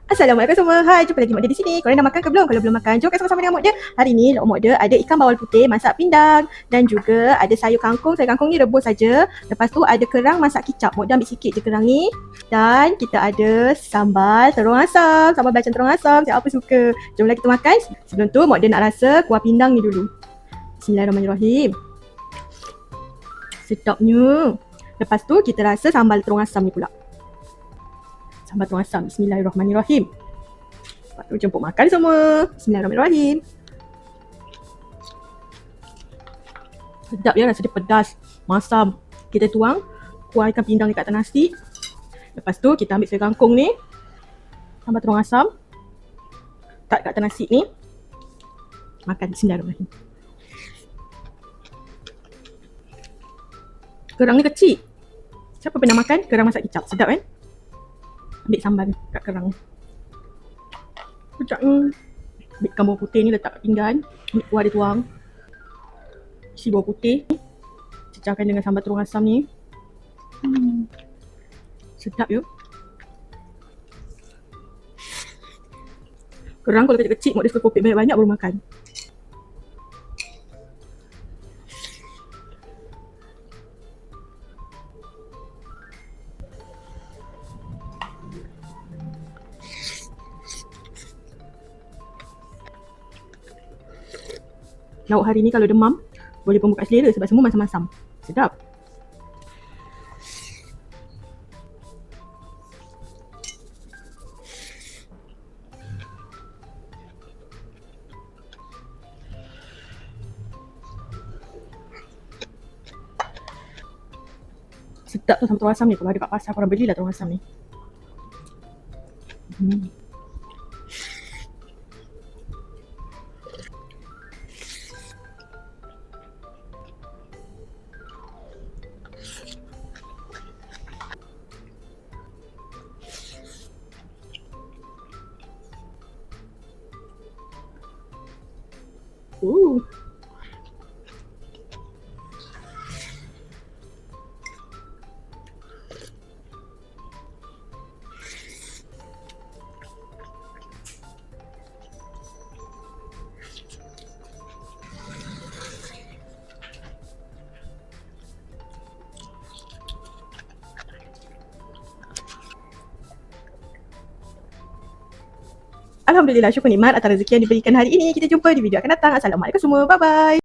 Assalamualaikum semua. Hai, jumpa lagi Mak Dia di sini. Korang dah makan ke belum? Kalau belum makan, jom kita sama-sama dengan Mak Dia. Hari ni Mak Dia ada ikan bawal putih masak pindang dan juga ada sayur kangkung. Sayur kangkung ni rebus saja. Lepas tu ada kerang masak kicap. Mak Dia ambil sikit je kerang ni. Dan kita ada sambal terung asam. Sambal belacan terung asam. Siapa suka? Jomlah kita makan. Sebelum tu Mak Dia nak rasa kuah pindang ni dulu. Bismillahirrahmanirrahim. Sedapnya. Lepas tu kita rasa sambal terung asam ni pula. Sambal terung asam. Bismillahirrahmanirrahim. Lepas tu jemput makan semua. Bismillahirrahmanirrahim. Sedap ya, rasa dia pedas, masam. Kita tuang kuah ikan pindang dekat atas nasi. Lepas tu kita ambil sayur kangkung ni, sambal terung asam, letak kat atas nasi ni. Makan. Bismillahirrahmanirrahim. Kerang ni kecil. Siapa pernah makan kerang masak kicap? Sedap kan? Ambil sambal kat kerang. Kejap ni. Ambil ikan bawang putih ni letak kat pinggan. Ambil kuah dia tuang. Isi bawang putih. Cecahkan dengan sambal terung asam ni. Sedap ya. Kerang kalau kecil-kecil, Mak Dia suka kopek banyak-banyak baru makan. Lauk hari ni kalau demam, boleh pembuka selera sebab semua masam-masam. Sedap. Sedap tu sambal terung asam ni. Kalau ada kat pasar, korang belilah terung asam ni. Alhamdulillah, syukur nikmat atas rezeki yang diberikan hari ini. Kita jumpa di video akan datang. Assalamualaikum semua. Bye-bye.